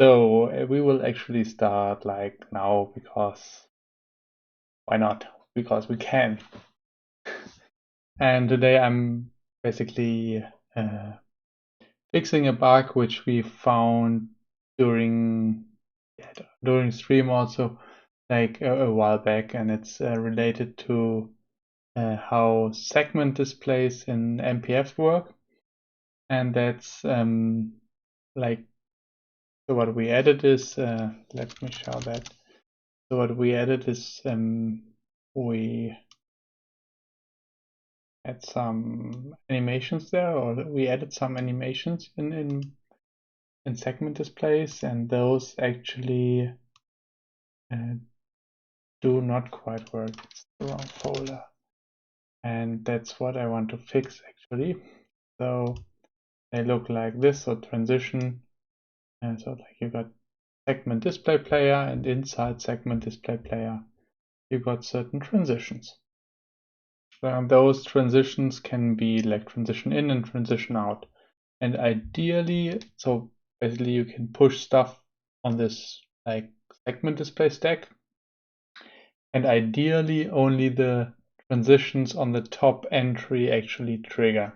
So we will actually start like now, because why not? Because we can. And today I'm basically fixing a bug which we found during stream also, like a while back, and it's related to how segment displays in MPF work. And that's like, so what we added is, let me show that. So what we added is we add some animations there, or we added some animations in segment displays, and those actually do not quite work. It's the wrong folder, and that's what I want to fix actually. So they look like this, so transition, and so like you got segment display player, and inside segment display player you got certain transitions. Those transitions can be like transition in and transition out. And ideally, so basically you can push stuff on this like segment display stack. And ideally only the transitions on the top entry actually trigger.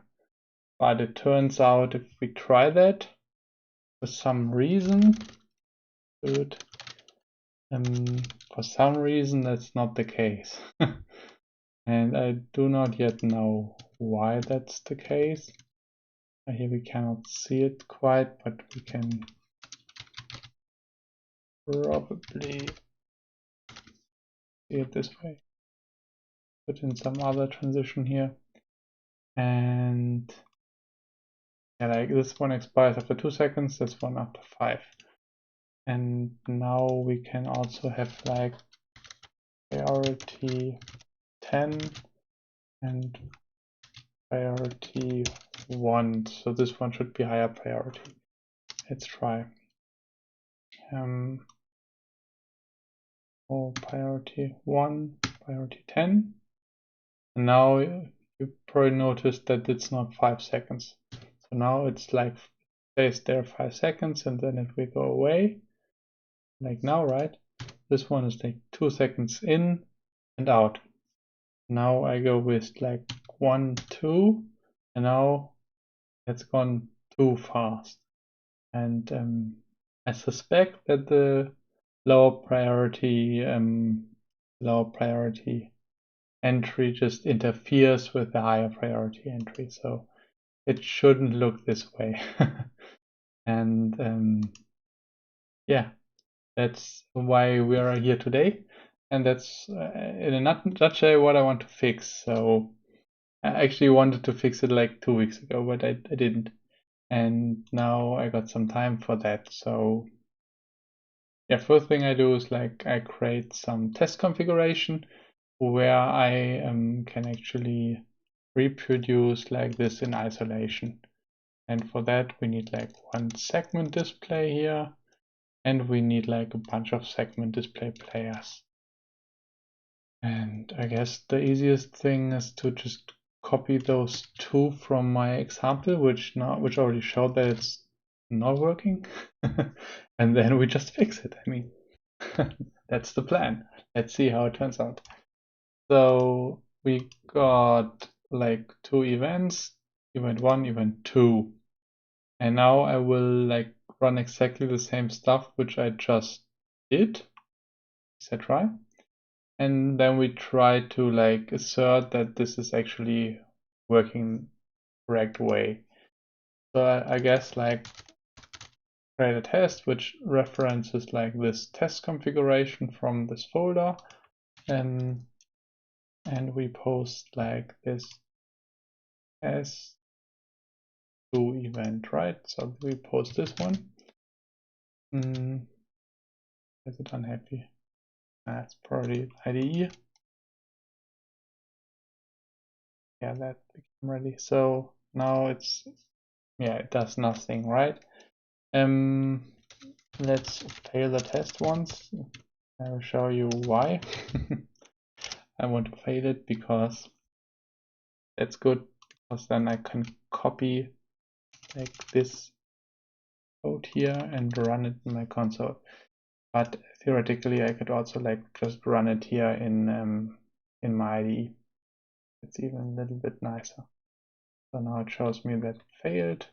But it turns out if we try that, for some reason, that's not the case. And I do not yet know why that's the case. Here we cannot see it quite, but we can probably see it this way. Put in some other transition here. And yeah, like this one expires after 2 seconds, this one after 5. And now we can also have like priority 10 and priority 1. So this one should be higher priority. Let's try. Priority 1, priority 10. And now you probably noticed that it's not 5 seconds. So now it's like stays there 5 seconds, and then if we go away, like now, right? This one is like 2 seconds in and out. Now I go with like 1, 2, and now it's gone too fast. And I suspect that the lower priority entry just interferes with the higher priority entry, so it shouldn't look this way. And yeah, that's why we are here today, and that's in a nutshell what I want to fix. So I actually wanted to fix it like 2 weeks ago, but I didn't, and now I got some time for that. So yeah, first thing I do is like I create some test configuration where I can actually reproduce like this in isolation. And for that we need like one segment display here, and we need like a bunch of segment display players. And I guess the easiest thing is to just copy those two from my example, which already showed that it's not working. And then we just fix it. I mean, that's the plan. Let's see how it turns out. So we got like 2 events, event 1, event 2. And now I will like run exactly the same stuff which I just did. Set try. And then we try to like assert that this is actually working correct way. So I guess like create a test which references like this test configuration from this folder, and we post like this as to event, right? So we post this one. Is it unhappy? That's probably IDE. Yeah, that became ready. So now it's, yeah, it does nothing, right? Let's fail the test once. I will show you why. I want to fail it because that's good, because then I can copy like this code here and run it in my console. But theoretically, I could also like just run it here in my IDE. It's even a little bit nicer. So now it shows me that it failed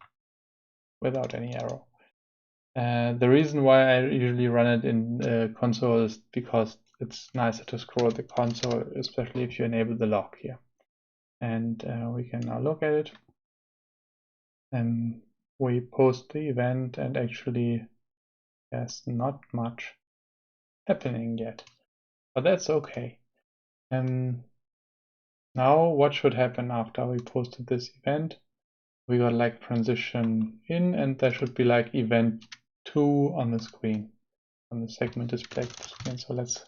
without any error. The reason why I usually run it in console is because it's nicer to scroll the console, especially if you enable the log here. And we can now look at it. And we post the event, and actually there's not much happening yet, but that's okay. Now what should happen after we posted this event? We got like transition in, and there should be like event 2 on the screen, on the segment display screen. So let's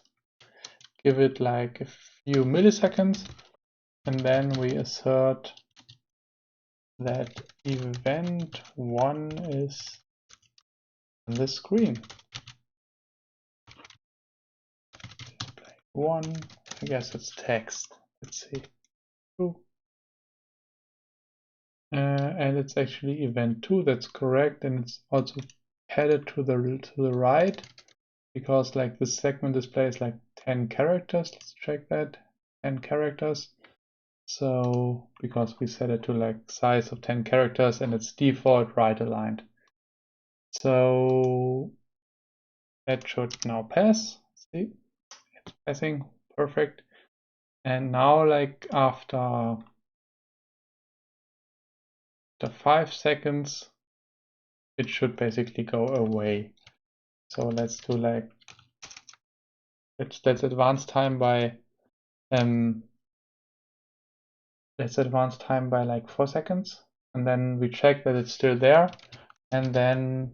give it like a few milliseconds, and then we assert that event 1 is on the screen. Display 1, I guess it's text. Let's see. And it's actually event 2, that's correct, and it's also headed to the right, because like the segment display is like 10 characters. Let's check that. 10 characters. So because we set it to like size of 10 characters and it's default right aligned. So that should now pass. See, it's passing, perfect. And now like after 5 seconds, it should basically go away. So let's do like, let's advance time by like 4 seconds, and then we check that it's still there, and then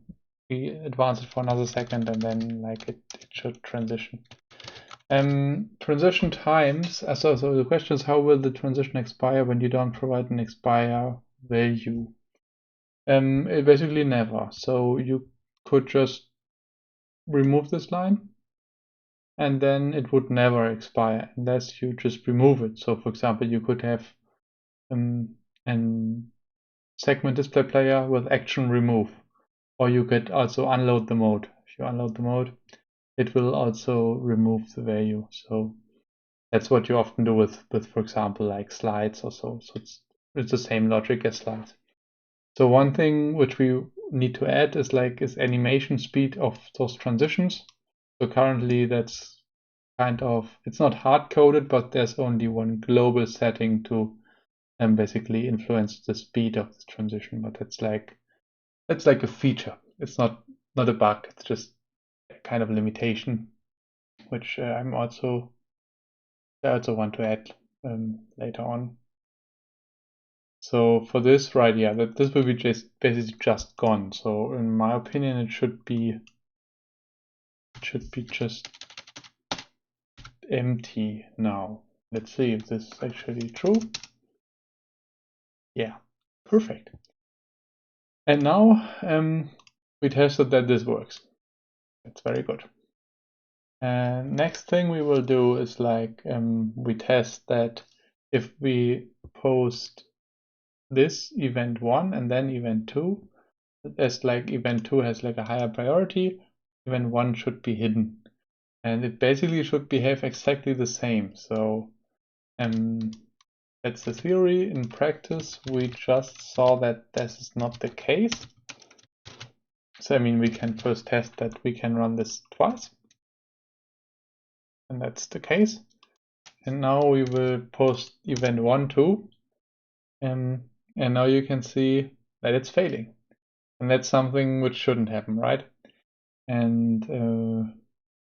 we advance it for another second, and then like it should transition. Transition times, so the question is, how will the transition expire when you don't provide an expire value? It basically never. So you could just remove this line, and then it would never expire unless you just remove it. So for example, you could have an segment display player with action remove, or you could also unload the mode. If you unload the mode, it will also remove the value. So that's what you often do with for example, like slides or so. So it's the same logic as slides. So one thing which we need to add is animation speed of those transitions. So currently that's kind of, it's not hard coded, but there's only one global setting to basically influence the speed of the transition. But it's like a feature. It's not a bug. It's just a kind of limitation, which I also want to add later on. So for this, right, yeah, this will be basically just gone. So in my opinion, it should be just empty now. Let's see if this is actually true. Yeah, perfect. And now we tested that this works. It's very good. And next thing we will do is we test that if we post this event 1 and then event 2, as event 2 has a higher priority, event 1 should be hidden. And it basically should behave exactly the same. So that's the theory. In practice, we just saw that this is not the case. So I mean, we can first test that we can run this twice. And that's the case. And now we will post event 1 too. And now you can see that it's failing. And that's something which shouldn't happen, right? And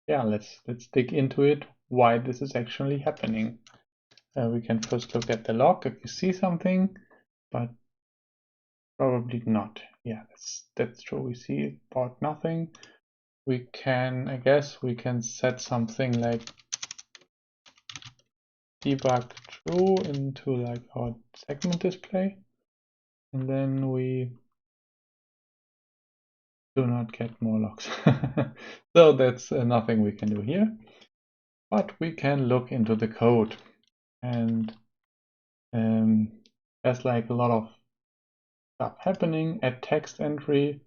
yeah, let's dig into it, why this is actually happening. We can first look at the log if you see something, but probably not. Yeah, that's true. We see about nothing. We can, I guess, we can set something like debug true into our segment display, and then we do not get more logs. So that's nothing we can do here, but we can look into the code, and there's a lot of stuff happening. Add text entry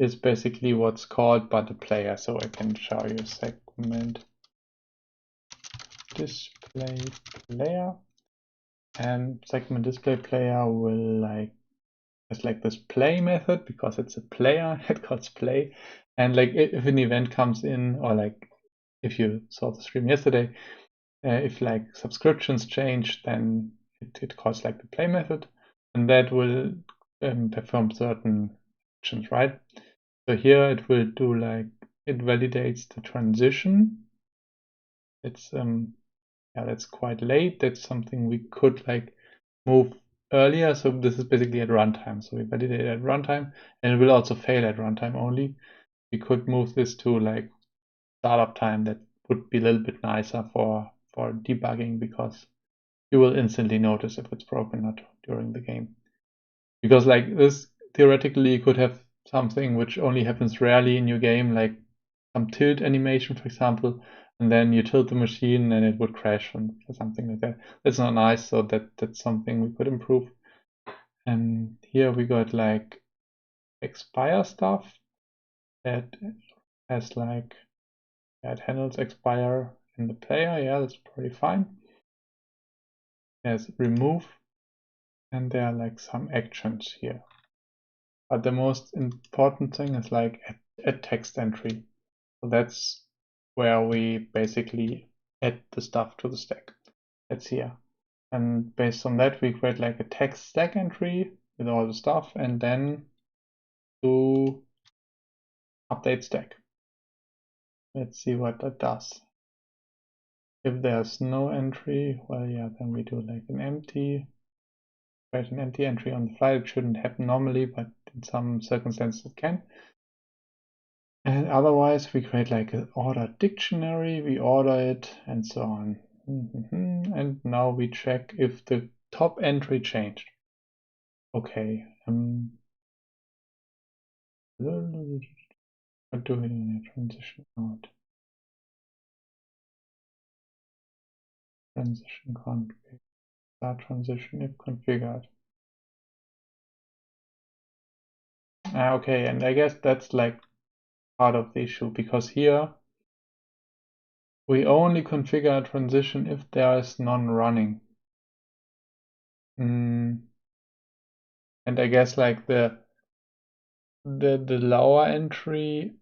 is basically what's called by the player. So I can show you segment display player, and segment display player will it's like this play method because it's a player. It calls play, and like if an event comes in, or like if you saw the stream yesterday, if like subscriptions change, then it calls like the play method, and that will perform certain actions, right? So here it will do like it validates the transition. It's yeah, that's quite late. That's something we could like move earlier. So this is basically at runtime. So we validate it at runtime, and it will also fail at runtime only. We could move this to like startup time. That would be a little bit nicer for debugging, because you will instantly notice if it's broken or not during the game. Because like this, theoretically, you could have something which only happens rarely in your game, like some tilt animation, for example, and then you tilt the machine and it would crash or something like that. That's not nice, so that's something we could improve. And here we got like expire stuff that has like, yeah, it handles expire in the player. Yeah, that's pretty fine. There's remove, and there are like some actions here. But the most important thing is like a text entry. So that's where we basically add the stuff to the stack. That's here. And based on that, we create like a text stack entry with all the stuff, and then do update stack. Let's see what that does. If there's no entry, well, yeah, then we do like an empty, create an empty entry on the fly. It shouldn't happen normally, but in some circumstances it can. And otherwise, we create like an order dictionary, we order it, and so on. And now we check if the top entry changed. Okay. What do we do in a transition out? Transition config. Start transition if configured. Okay, and I guess that's like part of the issue, because here we only configure a transition if there is none running. And I guess like the lower entry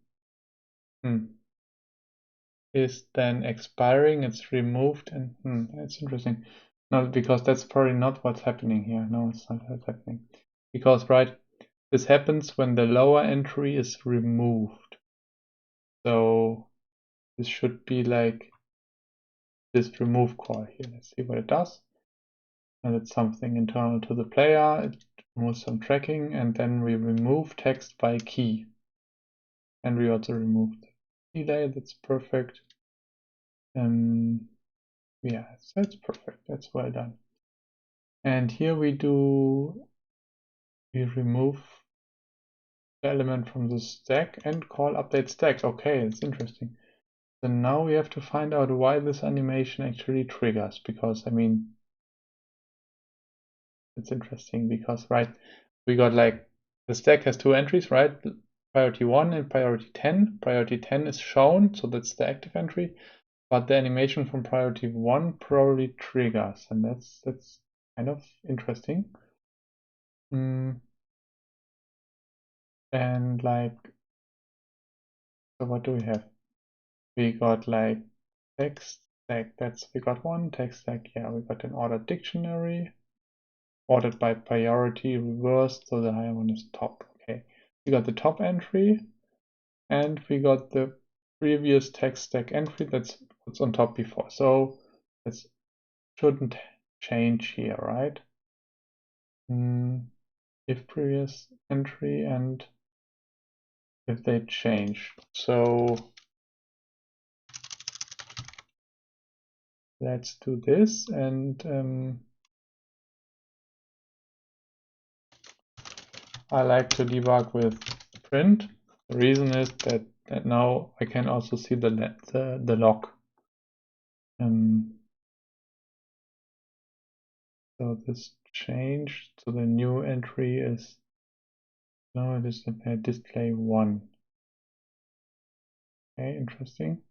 is then expiring, it's removed, and that's interesting. No, because that's probably not what's happening here. No, it's not what's happening. Because, right, this happens when the lower entry is removed. So this should be like this remove call here. Let's see what it does. And it's something internal to the player. It removes some tracking, and then we remove text by key. And we also remove the delay. That's perfect. Yeah, that's perfect. That's well done. And here we remove the element from the stack and call update stack. Okay, it's interesting. So now we have to find out why this animation actually triggers, because I mean, it's interesting because, right, we got like the stack has two entries, right? Priority 1 and priority 10. Priority 10 is shown, so that's the active entry, but the animation from priority 1 probably triggers, and that's kind of interesting. And like, so what do we have? We got like text stack, we got one text stack. Yeah, we got an ordered dictionary, ordered by priority reversed, so the higher one is top. Okay, we got the top entry, and we got the previous text stack entry that's what's on top before. So this shouldn't change here, right? If previous entry and if they change. So let's do this, and I like to debug with print. The reason is that now I can also see the log. So this changed. So the new entry is No, it is display 1. Okay, interesting.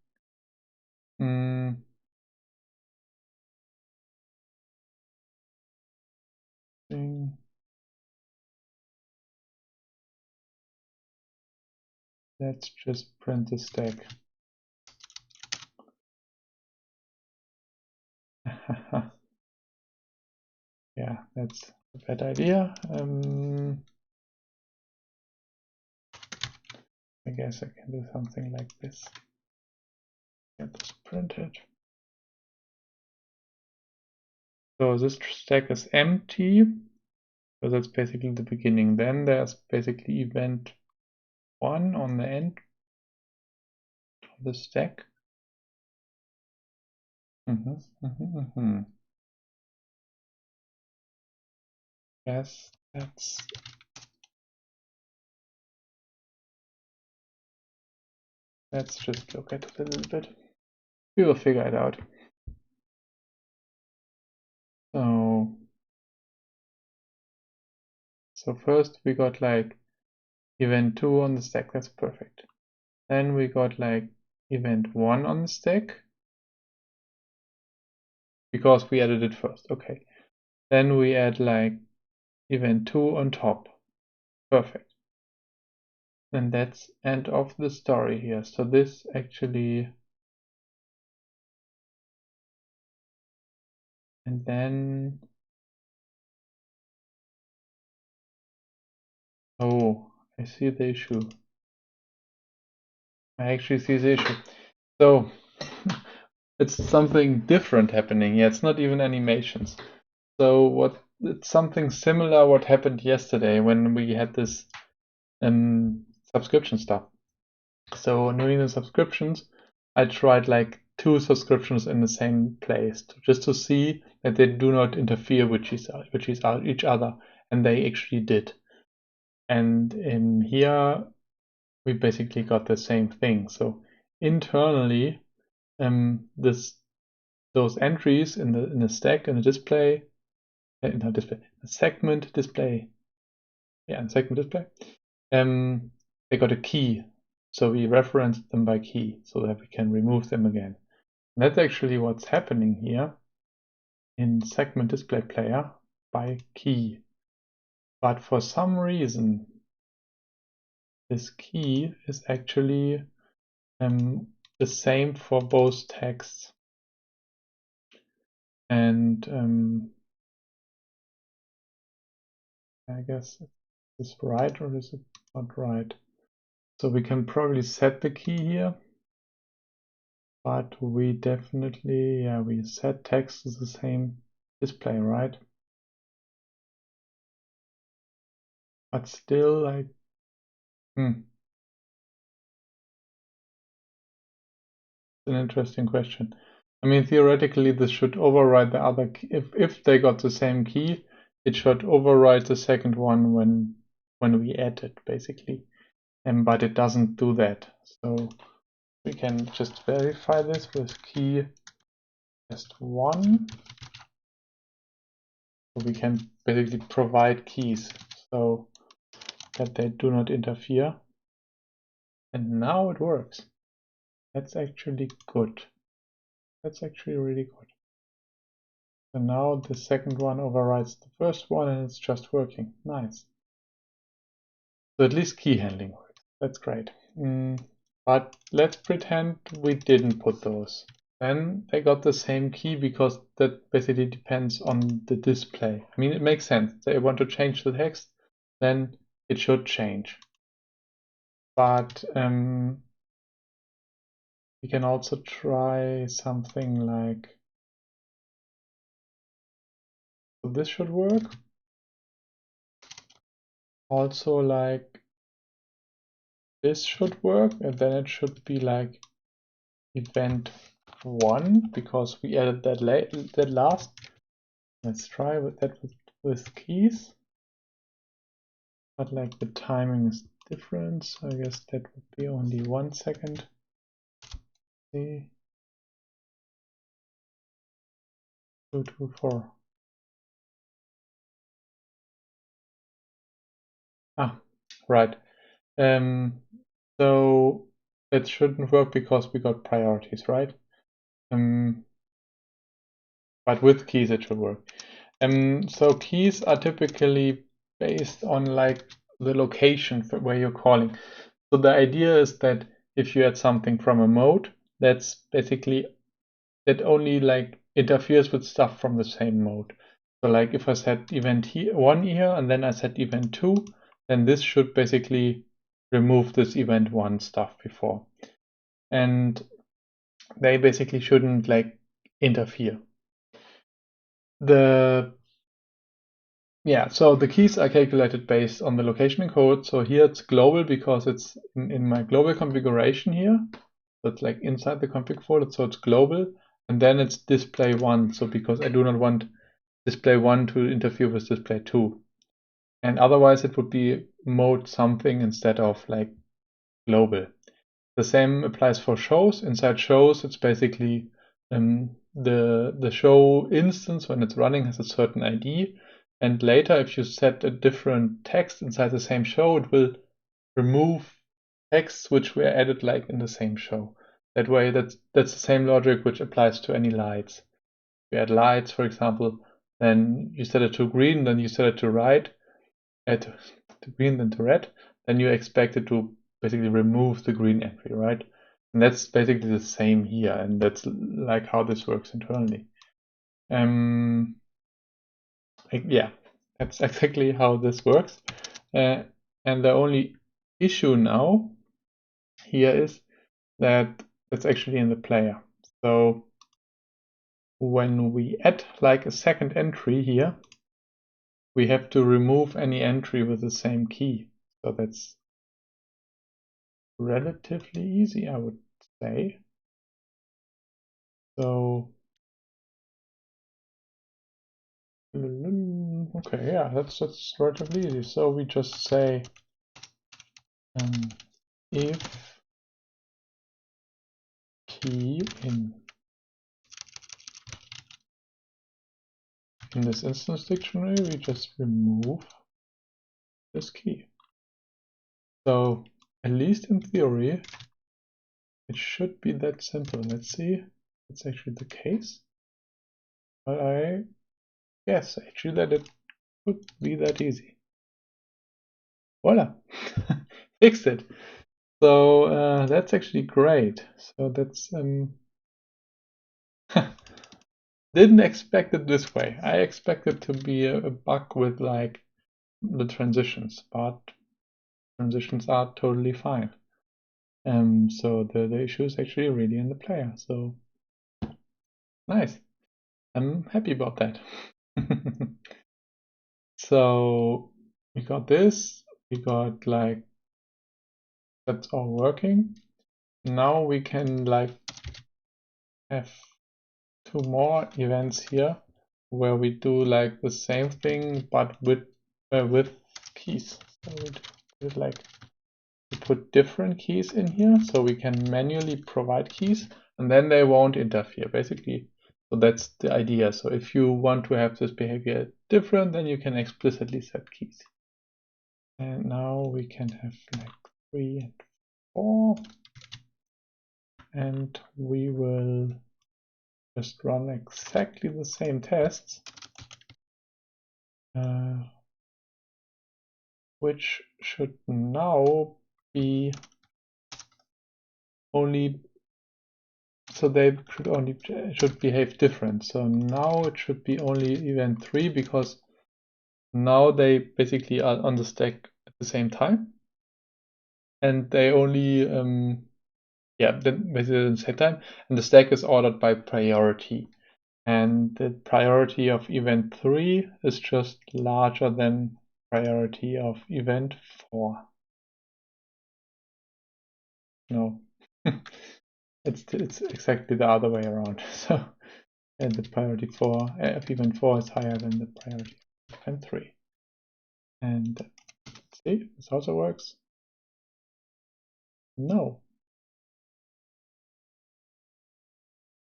Let's just print the stack. Yeah, that's a bad idea. I guess I can do something like this. Get this printed. So this stack is empty. So that's basically the beginning. Then there's basically event 1 on the end of the stack. Yes, let's just look at it a little bit. We will figure it out. So first we got like event 2 on the stack, that's perfect. Then we got like event 1 on the stack because we added it first. Okay. Then we add like event 2 on top. Perfect. And that's end of the story here. So this actually, and then, oh, I see the issue. I actually see the issue. So it's something different happening here. It's not even animations. So it's something similar what happened yesterday when we had this subscription stuff. So doing the subscriptions, I tried like 2 subscriptions in the same place just to see that they do not interfere with each other, and they actually did. And in here we basically got the same thing. So internally, those entries in the stack in the display, the segment display, they got a key. So we referenced them by key so that we can remove them again. And that's actually what's happening here in segment display player by key. But for some reason, this key is actually the same for both texts. And I guess is right or is it not right? So we can probably set the key here, but we definitely, we set text to the same display, right? But still, like, it's an interesting question. I mean, theoretically, this should override the other key. If they got the same key, it should override the second one when we add it, basically. But it doesn't do that. So we can just verify this with key test 1. So we can basically provide keys so that they do not interfere. And now it works. That's actually good. That's actually really good. So now the second one overrides the first one and it's just working. Nice. So at least key handling works. That's great. But let's pretend we didn't put those. Then they got the same key because that basically depends on the display. I mean, it makes sense. They want to change the text, then it should change. But we can also try something like, so this should work. Also like this should work, and then it should be like event 1 because we added that last. Let's try with that with keys. But like the timing is different, so I guess that would be only 1 second. See. 2, 2, 4. Ah, right. So it shouldn't work because we got priorities, right? But with keys it should work. So keys are typically based on like the location where you're calling. So the idea is that if you add something from a mode, that's basically that only like interferes with stuff from the same mode. So like if I set event 1 here and then I set event 2, then this should basically remove this event 1 stuff before. And they basically shouldn't like interfere. So the keys are calculated based on the location in code. So here it's global because it's in my global configuration here. So it's like inside the config folder, so it's global. And then it's display 1. So because I do not want display 1 to interfere with display 2. And otherwise it would be mode something instead of like global. The same applies for shows. Inside shows, it's basically the show instance when it's running has a certain ID. And later, if you set a different text inside the same show, it will remove texts which were added like in the same show. That way, that's the same logic which applies to any lights. If you add lights, for example, then you set it to green, then you set it to red, to green, then to red, then you expect it to basically remove the green entry, right? And that's basically the same here, and that's like how this works internally. Yeah, that's exactly how this works. And the only issue now here is that it's actually in the player. So when we add like a second entry here, we have to remove any entry with the same key. So that's relatively easy, I would say. So okay, yeah, that's relatively easy. So we just say if key in this instance dictionary, we just remove this key. So at least in theory, it should be that simple. Let's see if it's actually the case. But I guess actually that it could be that easy. Voila, fixed it. So that's actually great. So that's didn't expect it this way. I expected to be a bug with like the transitions, but transitions are totally fine. So the issue is actually really in the player. So nice. I'm happy about that. So we got this. We got like that's all working. Now we can like have 2 more events here where we do like the same thing but with keys. So we do it like we put different keys in here so we can manually provide keys and then they won't interfere basically. So that's the idea. So if you want to have this behavior different, then you can explicitly set keys. And now we can have like 3 and 4. And we will just run exactly the same tests, which should now be only, so they should behave different. So now it should be only event 3 because now they basically are on the stack at the same time. And they only, basically at the same time. And the stack is ordered by priority. And the priority of event 3 is just larger than priority of event 4. No, it's exactly the other way around. So the priority of event 4 is higher than the priority of event 3. And let's see, this also works. No.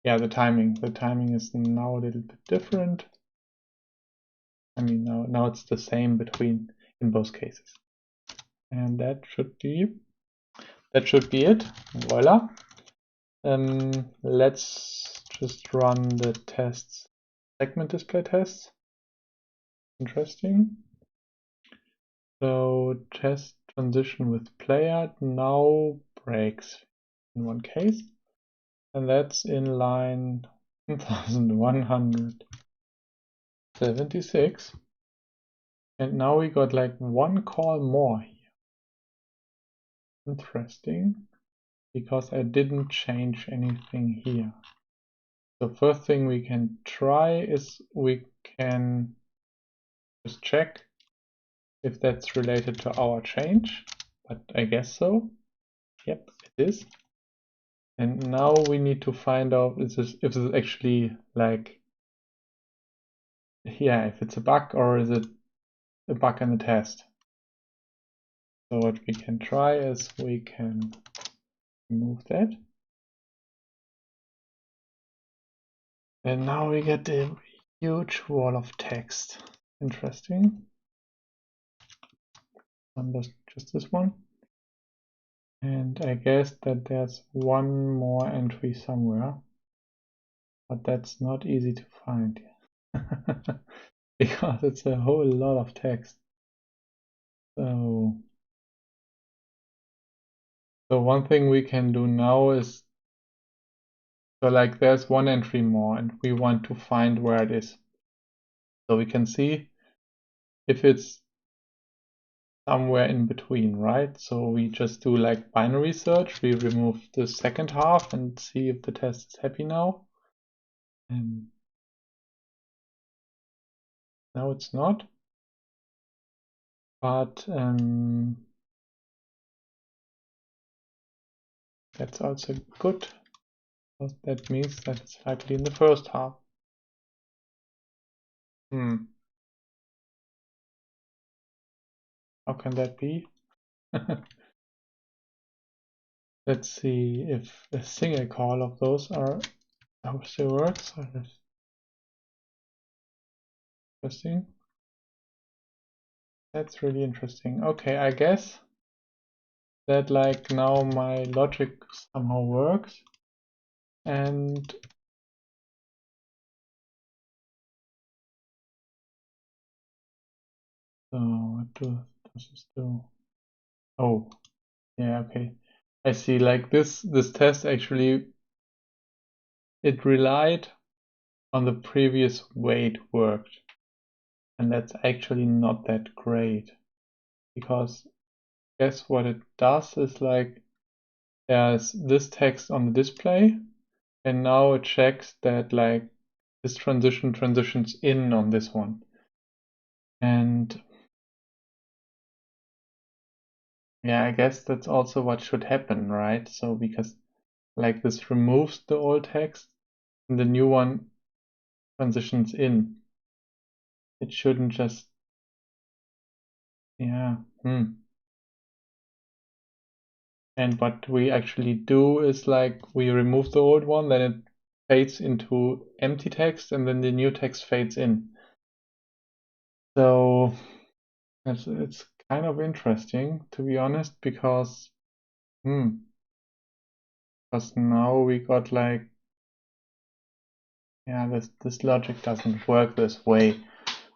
Yeah, the timing is now a little bit different. I mean, now it's the same in both cases. And that should be it. Voila. Let's just run the tests, segment display tests. Interesting. So test transition with player now breaks in one case, and that's in line 1176. And now we got like one call more here. Interesting, because I didn't change anything here. The first thing we can try is we can just check if that's related to our change, but I guess so. Yep, it is. And now we need to find out if this is actually like, yeah, if it's a bug or is it a bug in the test. So what we can try is we can remove that. And now we get a huge wall of text. Interesting. And just this one. And I guess that there's one more entry somewhere, but that's not easy to find because it's a whole lot of text. So one thing we can do now is, so like there's one entry more and we want to find where it is. So we can see if it's somewhere in between, right? So we just do like binary search. We remove the second half and see if the test is happy now. And no, it's not. But that's also good, because that means that it's likely in the first half. How can that be? Let's see if a single call of those still works. Interesting. That's really interesting. Okay, I guess that like now my logic somehow works, and so what does this do? Oh, yeah, okay. I see. Like this test actually, it relied on the previous way it worked, and that's actually not that great, because guess what it does is like there's this text on the display, and now it checks that like this transitions in on this one. And yeah, I guess that's also what should happen, right? So because like this removes the old text and the new one transitions in. It shouldn't just, yeah. And what we actually do is like we remove the old one, then it fades into empty text, and then the new text fades in. So it's kind of interesting, to be honest, because now we got like, yeah, this logic doesn't work this way.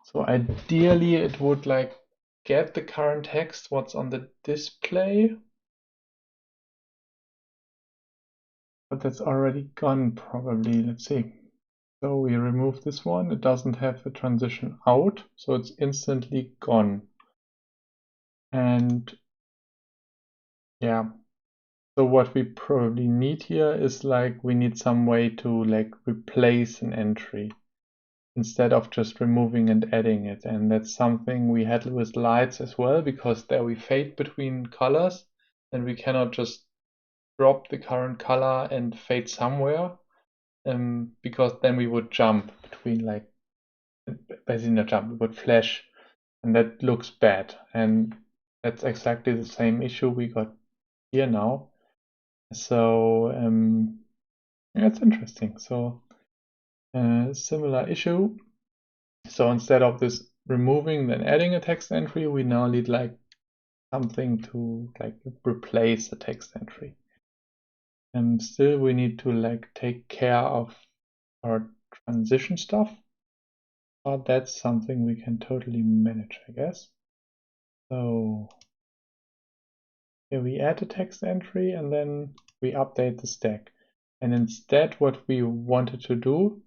So ideally it would like get the current text, what's on the display, but that's already gone probably. Let's see. So we remove this one. It doesn't have a transition out, so it's instantly gone. And yeah, so what we probably need here is like we need some way to like replace an entry instead of just removing and adding it. And that's something we had with lights as well, because there we fade between colors and we cannot just drop the current color and fade somewhere, because then we would jump between like, basically not jump, we would flash, and that looks bad. And that's exactly the same issue we got here now. So yeah, it's interesting. So similar issue. So instead of this removing then adding a text entry, we now need like something to like replace the text entry. And still we need to like take care of our transition stuff, but that's something we can totally manage, I guess. So here we add a text entry and then we update the stack. And instead what we wanted to do,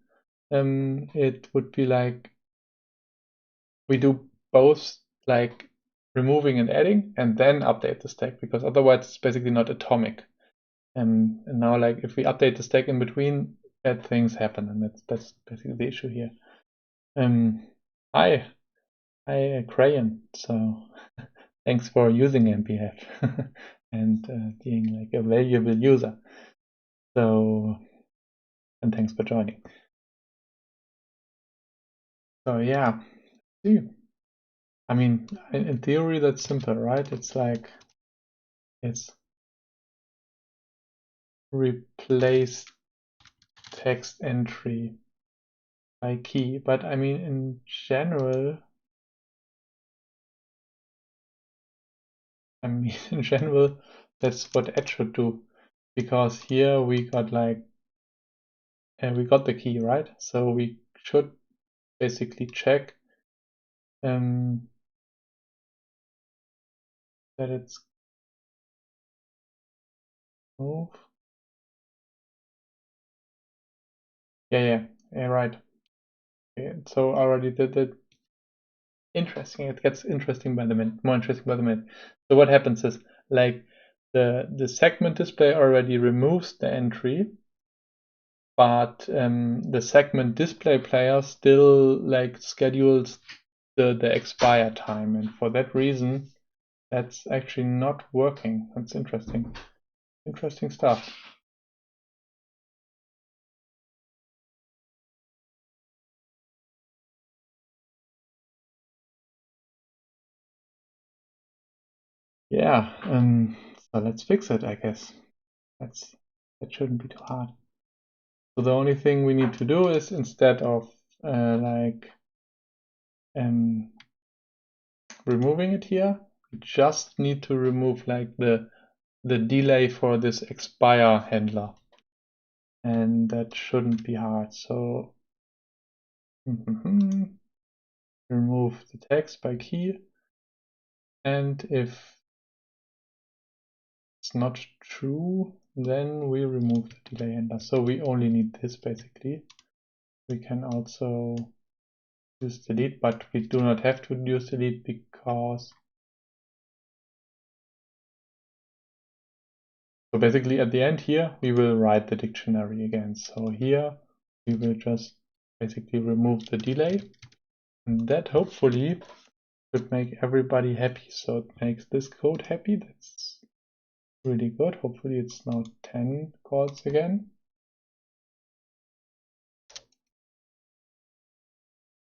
it would be like we do both, like removing and adding and then update the stack, because otherwise it's basically not atomic. And now like if we update the stack in between, bad things happen, and that's basically the issue here. Hi Crayon, so thanks for using MPF and being like a valuable user. So, and thanks for joining. So yeah, see, I mean, in theory that's simple, right? It's like it's replace text entry by key, but I mean in general, that's what Ed should do, because here we got like we got the key, right? So we should basically check that it's move. Yeah, right. Okay, so I already did it. Interesting. It gets interesting by the minute, more interesting by the minute. So what happens is like the segment display already removes the entry, but the segment display player still like schedules the expire time, and for that reason that's actually not working. That's interesting. Interesting stuff. Yeah, so let's fix it, I guess. That shouldn't be too hard. So the only thing we need to do is, instead of like removing it here, we just need to remove like the delay for this expire handler, and that shouldn't be hard. So remove the text by key, and if it's not true, then we remove the delay handler. So we only need this basically. We can also use delete, but we do not have to use delete because so basically at the end here we will write the dictionary again. So here we will just basically remove the delay, and that hopefully should make everybody happy. So it makes this code happy. That's really good. Hopefully it's now 10 calls again.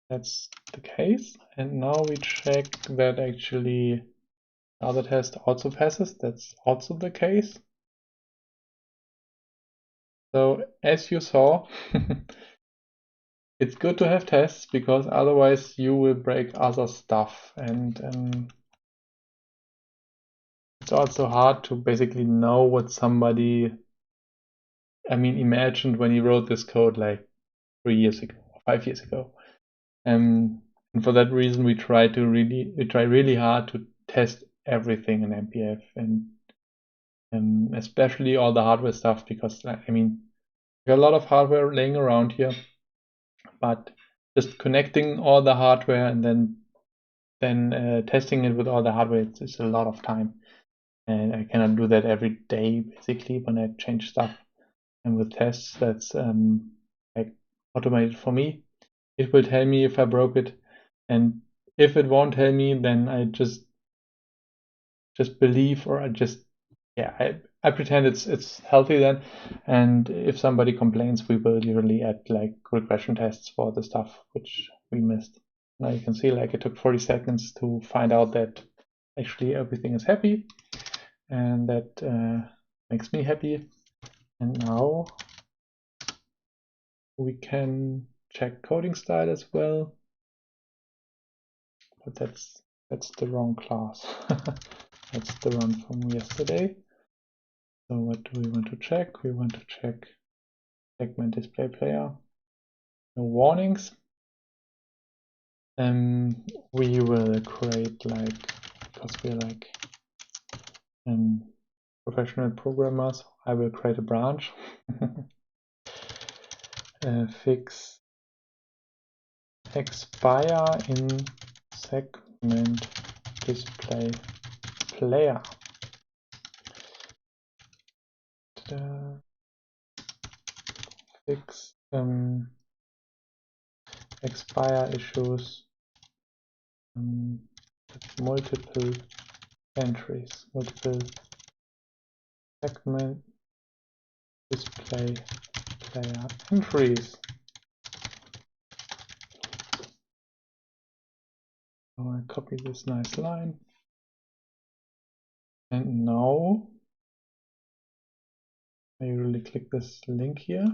That's the case. And now we check that actually the other test also passes. That's also the case. So as you saw, it's good to have tests, because otherwise you will break other stuff, and it's also hard to basically know what somebody, imagined when he wrote this code like 3 years ago or 5 years ago. And for that reason, we try really hard to test everything in MPF, and especially all the hardware stuff, because we got a lot of hardware laying around here, but just connecting all the hardware and then testing it with all the hardware, it's a lot of time, and I cannot do that every day basically when I change stuff. And with tests, that's like automated for me. It will tell me if I broke it, and if it won't tell me, then I just believe, or I pretend it's healthy then. And if somebody complains, we will usually add like regression tests for the stuff which we missed. Now you can see like it took 40 seconds to find out that actually everything is happy, and that makes me happy. And now we can check coding style as well, but that's the wrong class. That's the run from yesterday. So what do we want to check? We want to check segment display player. No warnings. We will create because we're professional programmers, I will create a branch. Fix expire in segment display player. Fix expire issues with multiple entries, multiple segment display player entries. I want to copy this nice line. And now I usually click this link here.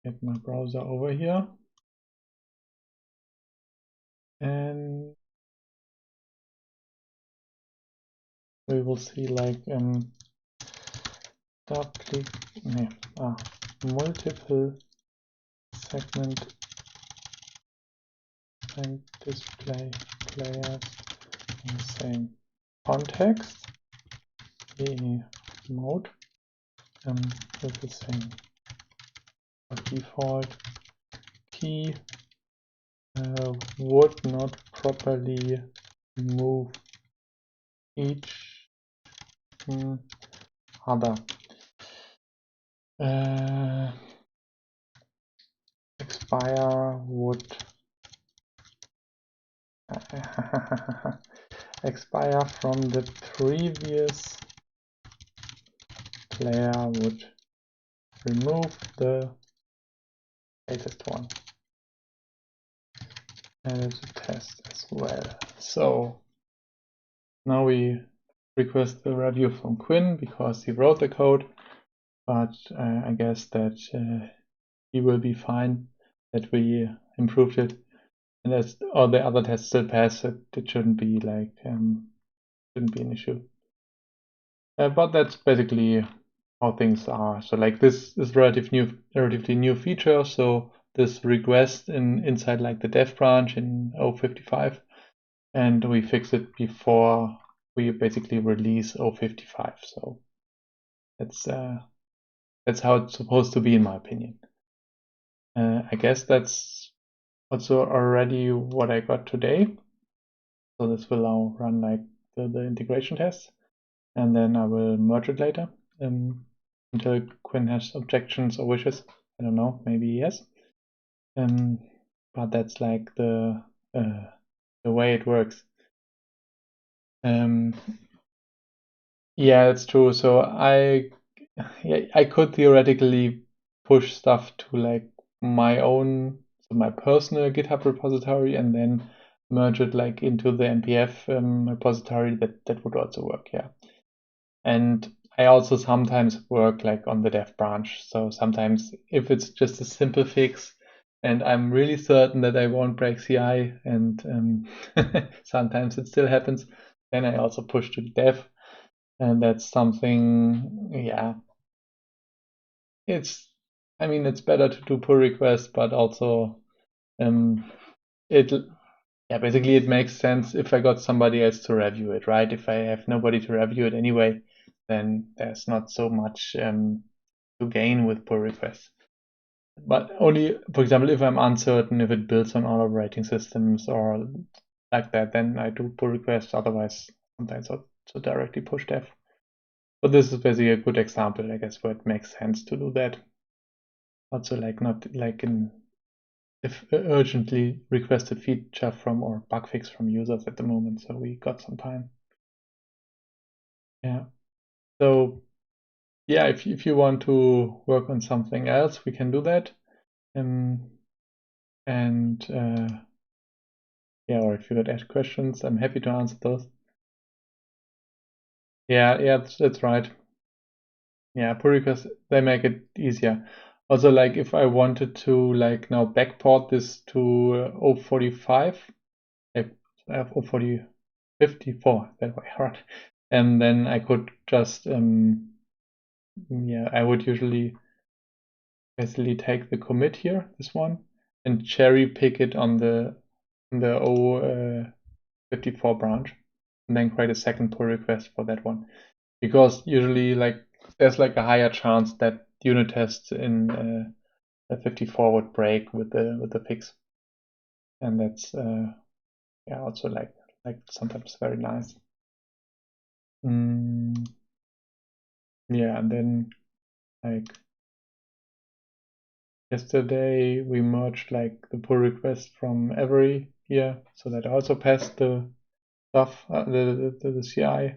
Get my browser over here. And we will see multiple segment and display players in the same context, mode, with the same default key would not properly move each other. Expire would expire from the previous player would remove the latest one. And it's a test as well. So now we request a review from Quinn because he wrote the code, but I guess that he will be fine that we improved it, and as all the other tests still pass, it shouldn't be shouldn't be an issue. But that's basically how things are. So this is relatively new feature. So this regressed inside the dev branch in 0.55, and we fix it before we basically release 0.55. So that's how it's supposed to be, in my opinion. I guess that's also already what I got today. So this will now run the integration test, and then I will merge it later until Quinn has objections or wishes. I don't know, maybe he has. But that's the way it works. Yeah, it's true. So I could theoretically push stuff to my own, so my personal GitHub repository, and then merge it into the MPF repository. That would also work, yeah. And I also sometimes work on the dev branch. So sometimes if it's just a simple fix and I'm really certain that I won't break CI, and sometimes it still happens, then I also push to dev. And that's something, yeah. It's better to do pull requests, but also basically it makes sense if I got somebody else to review it, right? If I have nobody to review it anyway, then there's not so much to gain with pull requests. But only, for example, if I'm uncertain if it builds on all operating systems or like that, then I do pull requests. Otherwise, sometimes I'll directly push dev. But this is basically a good example, I guess, where it makes sense to do that. Also, not if urgently requested feature from or bug fix from users at the moment, so we got some time. Yeah. So yeah, if you want to work on something else, we can do that. Or if you would ask questions, I'm happy to answer those. Yeah, that's right. Yeah, pull requests, they make it easier. Also, if I wanted to now backport this to 0.45, I have 0.40, 54 that way, right? And then I could just I would usually basically take the commit here, this one, and cherry pick it on the O54 branch, and then create a second pull request for that one. Because usually, like, there's like a higher chance that unit tests in 54 would break with the fix, and that's also like sometimes very nice. Yeah, and then like yesterday we merged like the pull request from every here, so that also passed the stuff, the CI.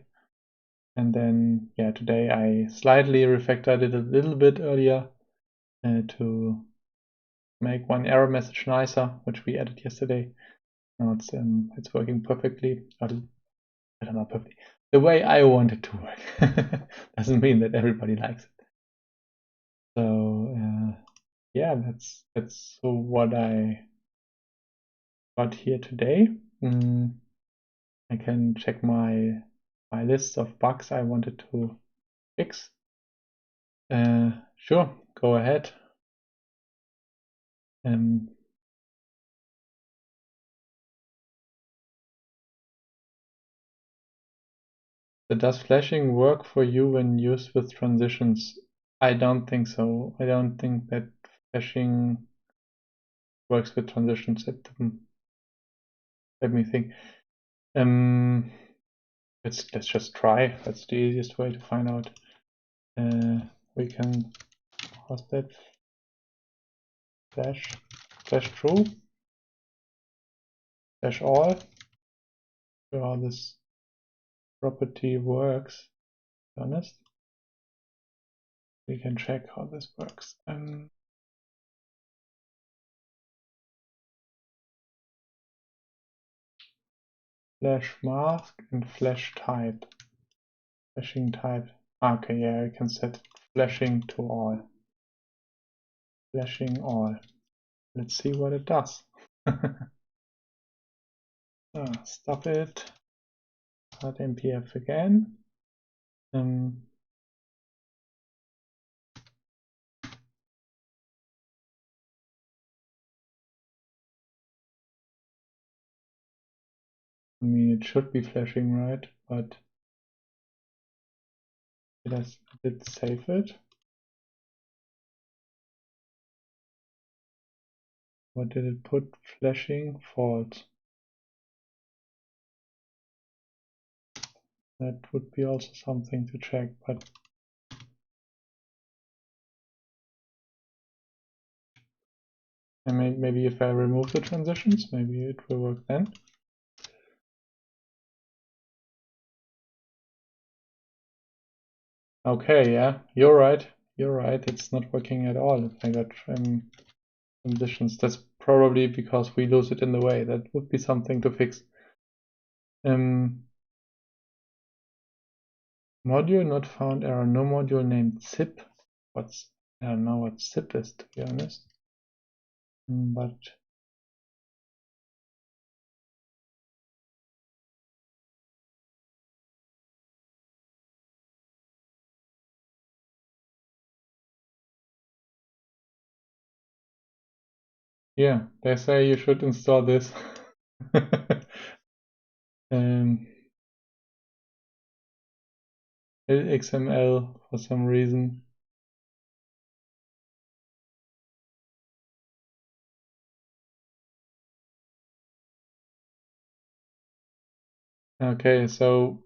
And then today I slightly refactored it a little bit earlier to make one error message nicer, which we added yesterday. Now it's working perfectly. I don't know, perfectly. The way I want it to work. Doesn't mean that everybody likes it. So that's what I got here today. I can check my list of bugs I wanted to fix. Sure, go ahead. Does flashing work for you when used with transitions? I don't think so. I don't think that flashing works with transitions. Let me think. Let's just try. That's the easiest way to find out. We can how's that flash true flash all. So how this property works. To be honest, we can check how this works. Flash mask and flash type. Flashing type. Okay, yeah, I can set flashing to all. Flashing all. Let's see what it does. Stop it. Start MPF again. I mean, it should be flashing, right? But did it save it? What did it put? Flashing false. That would be also something to check, but maybe if I remove the transitions, maybe it will work then. Okay, yeah, you're right. You're right. It's not working at all if I got transitions. That's probably because we lose it in the way. That would be something to fix. Module not found error. No module named zip. I don't know what zip is, to be honest. But yeah, they say you should install this. XML for some reason. Okay, so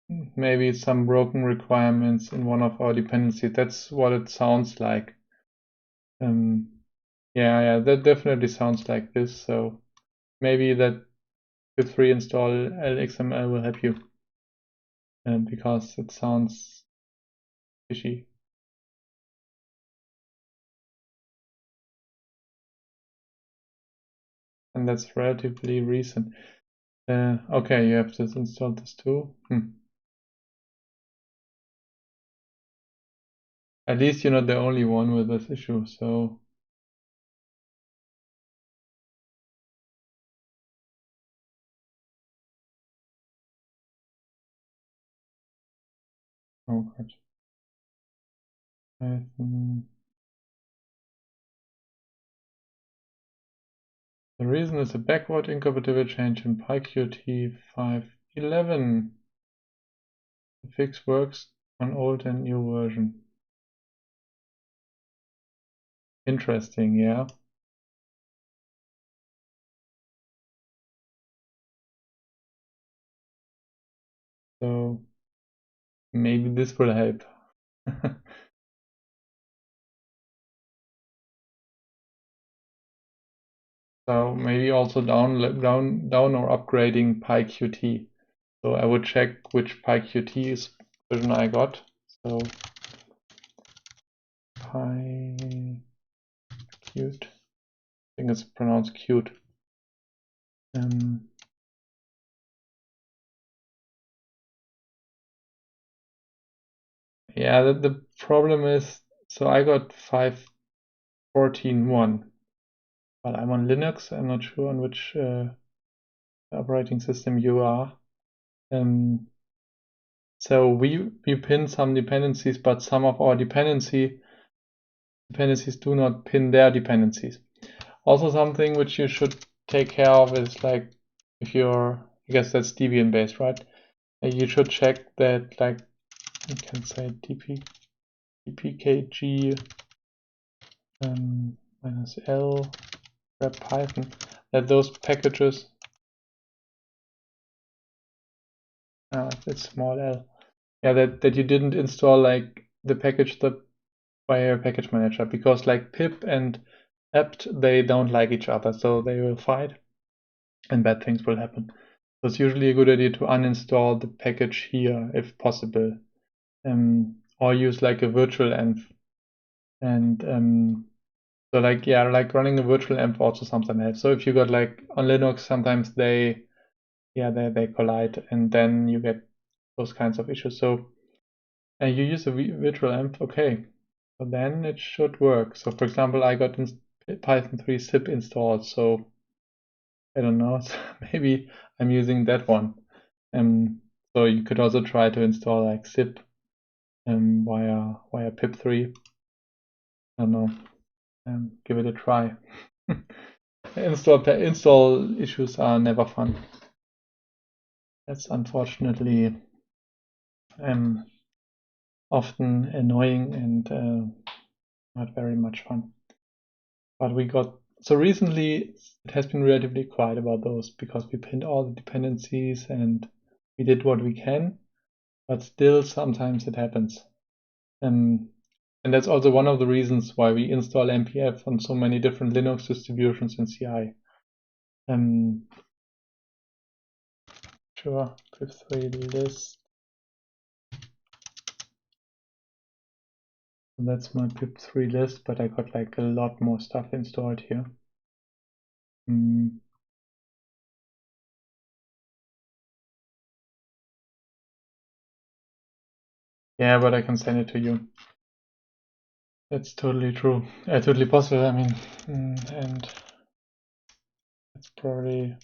maybe some broken requirements in one of our dependencies. That's what it sounds like. Yeah, that definitely sounds like this. So maybe that pip reinstall LXML will help you, because it sounds fishy. And that's relatively recent. Okay, you have to install this too. At least you're not the only one with this issue, so Python. The reason is a backward incompatible change in PyQt5-11. The fix works on old and new version. Interesting, yeah. So maybe this will help. So maybe also down or upgrading PyQt. So I would check which PyQt version I got. So PyQt, I think it's pronounced cute. Yeah, the problem is, so I got 5.14.1, but I'm on Linux. I'm not sure on which operating system you are. So we pin some dependencies, but some of our dependencies do not pin their dependencies. Also, something which you should take care of is like if you're, I guess that's Debian based, right? You should check that, like, you can say dpkg -l grep python, that those packages, it's small l, yeah, that you didn't install like the package that via package manager, because like pip and apt, they don't like each other, so they will fight and bad things will happen. So it's usually a good idea to uninstall the package here if possible, or use like a virtual env. And so like, yeah, like running a virtual env also sometimes helps. So if you got like on Linux, sometimes they collide and then you get those kinds of issues. So you use a virtual env, okay, so then it should work. So for example, I got Python3-sip installed, so I don't know, so maybe I'm using that one. So you could also try to install like zip via pip3. I don't know, give it a try. Install issues are never fun. That's unfortunately often annoying and not very much fun. But we got, so recently it has been relatively quiet about those because we pinned all the dependencies and we did what we can, but still sometimes it happens. And that's also one of the reasons why we install MPF on so many different Linux distributions in CI. Sure, pip3 list. So that's my pip3 list, but I got like a lot more stuff installed here. Yeah, but I can send it to you. That's totally true. Totally possible. I mean, and it's probably,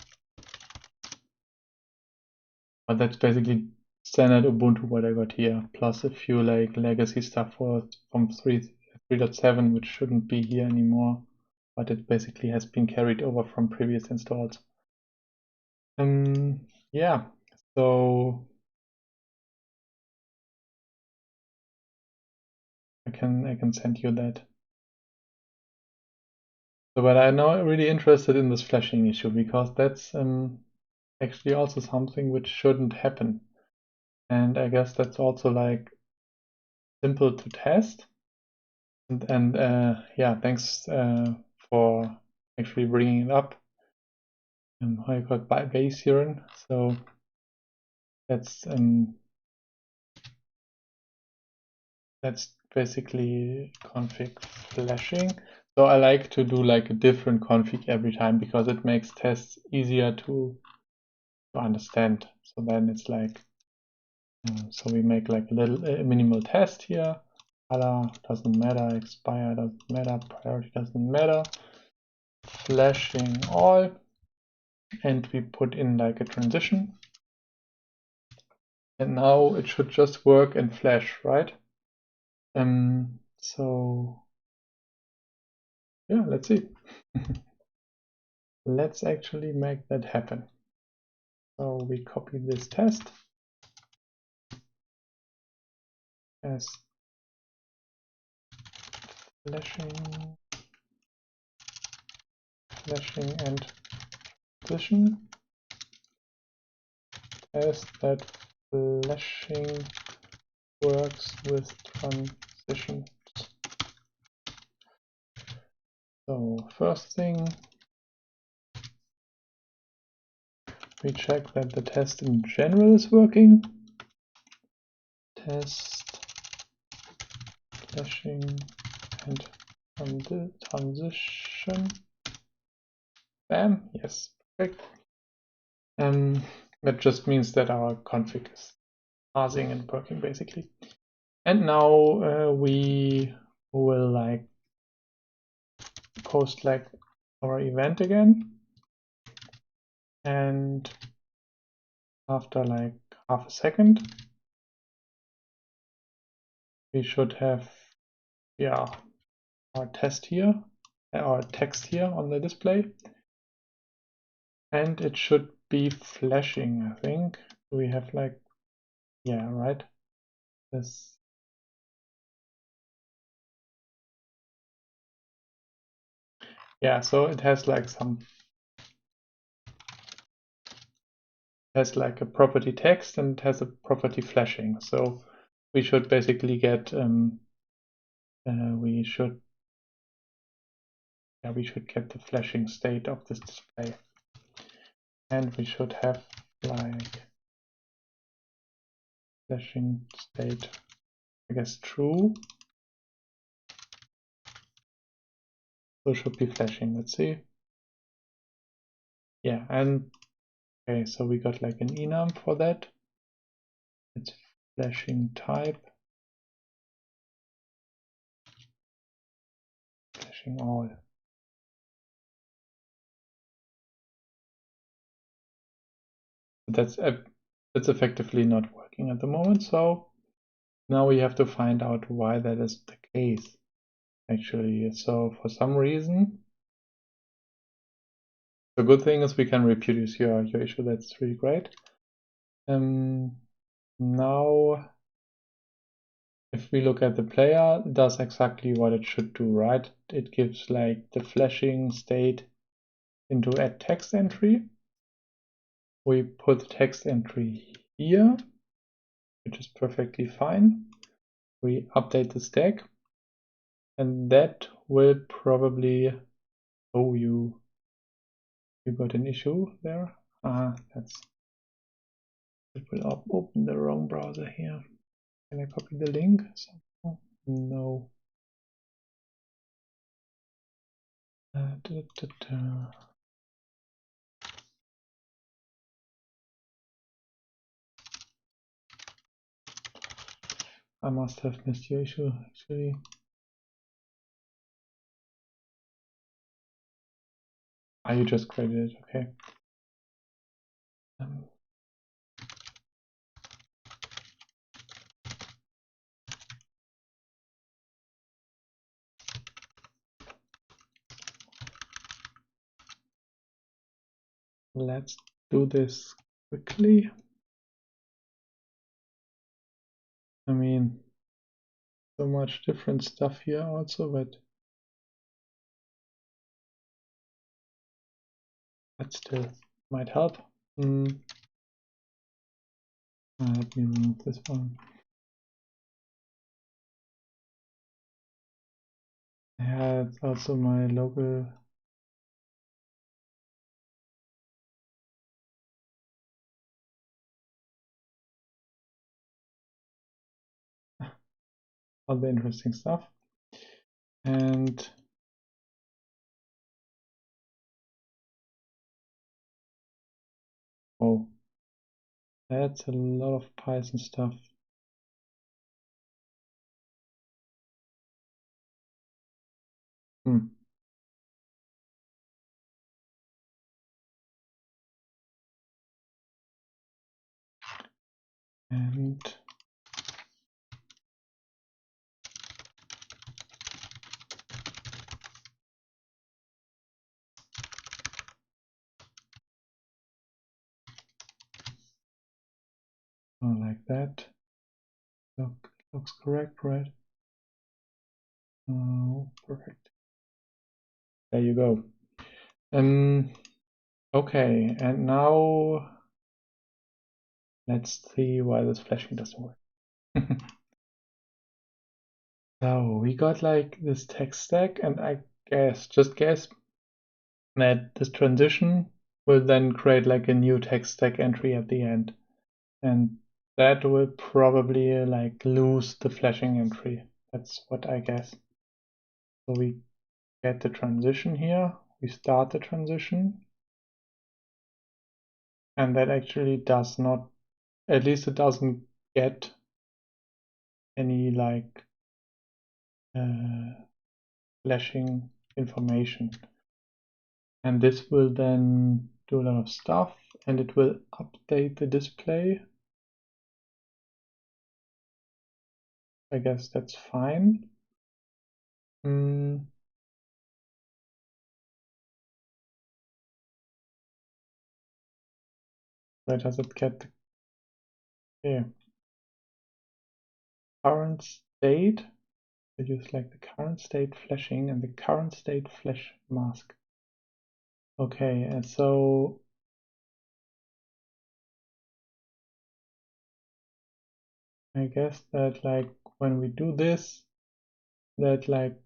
but that's basically standard Ubuntu what I got here, plus a few like legacy stuff from 3.7, which shouldn't be here anymore, but it basically has been carried over from previous installs. Yeah, so I can send you that. So, but I'm now really interested in this flashing issue because that's actually also something which shouldn't happen. And I guess that's also like simple to test. And yeah, thanks for actually bringing it up. How you call it, Bayesian. So that's basically config flashing. So I like to do like a different config every time because it makes tests easier to understand. So then it's like, so we make like a little minimal test here. Color doesn't matter, expire doesn't matter, priority doesn't matter. Flashing all, and we put in like a transition. And now it should just work and flash, right? So yeah, let's see. Let's actually make that happen. So we copy this test as flashing and transition. Test that flashing works with transitions. So first thing, we check that the test in general is working. Test flashing and transition. Bam, yes, perfect. That just means that our config is parsing and working basically. And now we will like post like our event again. And after like half a second, we should have, yeah, our test here, our text here on the display. And it should be flashing, I think. We have like, yeah, right. This. Yeah, so it has like has like a property text and it has a property flashing. So we should basically get we should get the flashing state of this display, and we should have like flashing state, I guess, true. So it should be flashing. Let's see. Yeah, and okay, so we got like an enum for that. It's flashing type, flashing all. That's effectively not working at the moment. So now we have to find out why that is the case. Actually, so for some reason, the good thing is we can reproduce your issue. That's really great. Now, if we look at the player, it does exactly what it should do, right? It gives like the flashing state into add text entry. We put the text entry here, which is perfectly fine. We update the stack, and that will probably, oh, you got an issue there. It will open the wrong browser here. Can I copy the link? No. I must have missed your issue actually. You just created it, okay. Let's do this quickly. I mean, so much different stuff here also, but that still might help. Let me remove this one. Yeah, it's also my local. All the interesting stuff. And oh, that's a lot of Python stuff. And like that. Looks correct, right? Oh, perfect. There you go. Okay, and now let's see why this flashing doesn't work. So we got like this text stack, and I just guess that this transition will then create like a new text stack entry at the end. And that will probably like lose the flashing entry. That's what I guess. So we get the transition here, we start the transition, and that actually does not, at least it doesn't get any like flashing information. And this will then do a lot of stuff, and it will update the display. I guess that's fine. Where does it get the current state? We use like the current state flashing and the current state flash mask. Okay, and so I guess that like when we do this, that like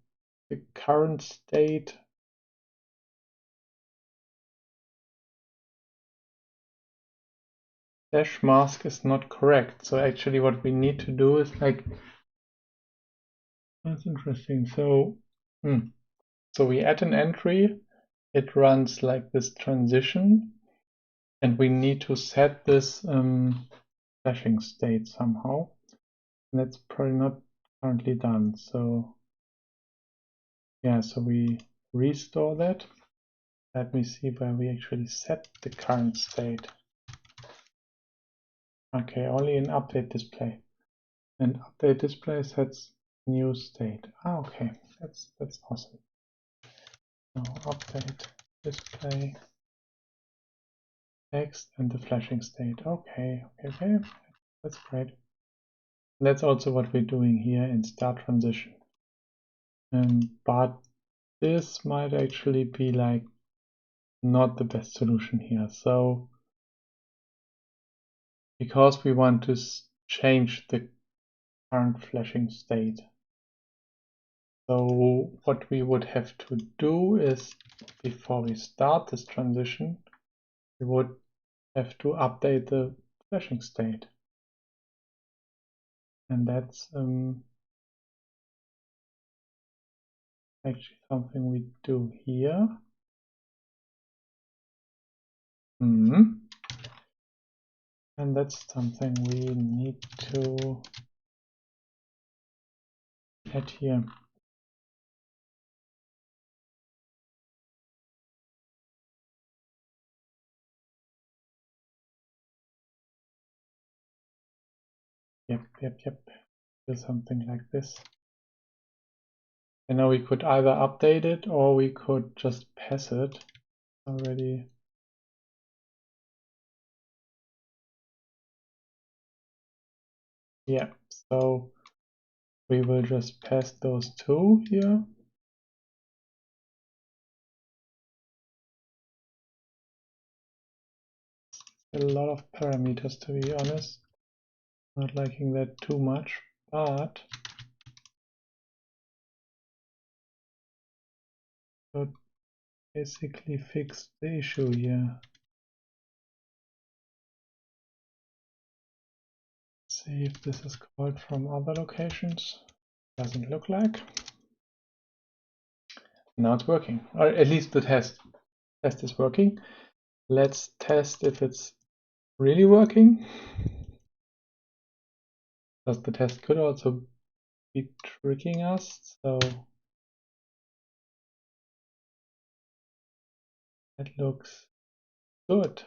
the current state flash mask is not correct. So actually what we need to do is like, that's interesting. So, so we add an entry, it runs like this transition, and we need to set this flashing state somehow. And that's probably not currently done. So yeah, so we restore that. Let me see where we actually set the current state. Okay, only in update display. And update display sets new state. Ah, okay, that's awesome. Now update display text and the flashing state. Okay, that's great. That's also what we're doing here in start transition. But this might actually be like not the best solution here. So because we want to change the current flashing state. So what we would have to do is, before we start this transition, we would have to update the flashing state. And that's actually something we do here. And that's something we need to add here. Yep. Do something like this. And now we could either update it or we could just pass it already. Yeah, so we will just pass those two here. A lot of parameters, to be honest. Not liking that too much, but would basically fix the issue here. See if this is called from other locations. Doesn't look like. Now it's working, or at least the test is working. Let's test if it's really working. Because the test could also be tricking us, so that looks good.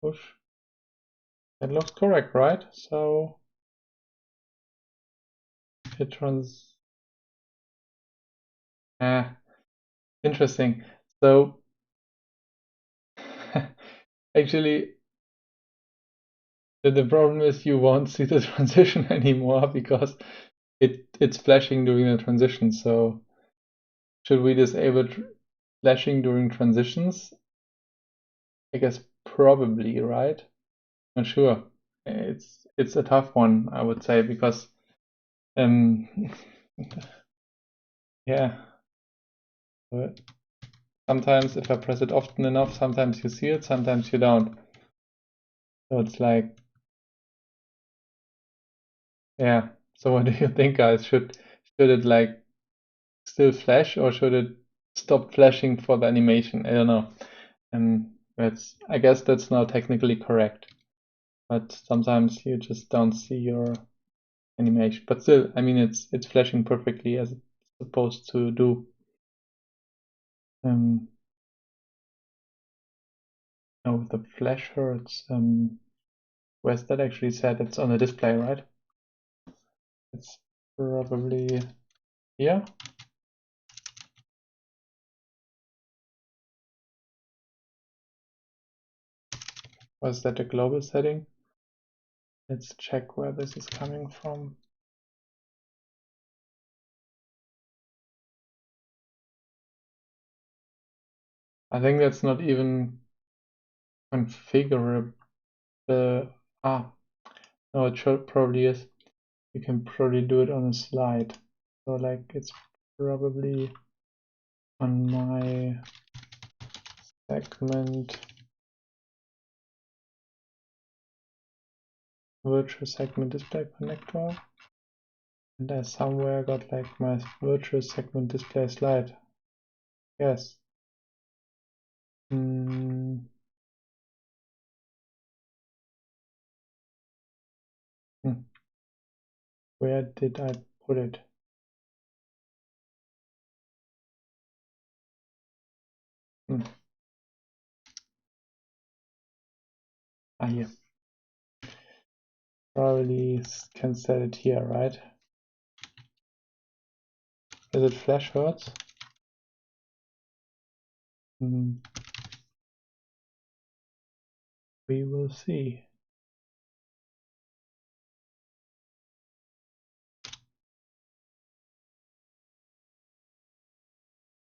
Push. That looks correct, right? So it runs. Interesting. So Actually, the problem is you won't see the transition anymore because it's flashing during the transition. So should we disable flashing during transitions? I guess probably, right? Not sure. It's a tough one, I would say, because yeah. But sometimes if I press it often enough, sometimes you see it, sometimes you don't. So it's like, yeah. So what do you think, guys? Should it like still flash or should it stop flashing for the animation? I don't know. I guess that's not technically correct, but sometimes you just don't see your animation. But still, I mean, it's flashing perfectly as it's supposed to do. Oh, the flash hurts. Where's that actually said? It's on the display, right? It's probably here. Was that a global setting? Let's check where this is coming from. I think that's not even configurable. No, it probably is. You can probably do it on a slide. So like it's probably on my segment, virtual segment display connector. And I somewhere got like my virtual segment display slide. Yes. Where did I put it? Here. Probably can set it here, right? Is it flash hertz? We will see.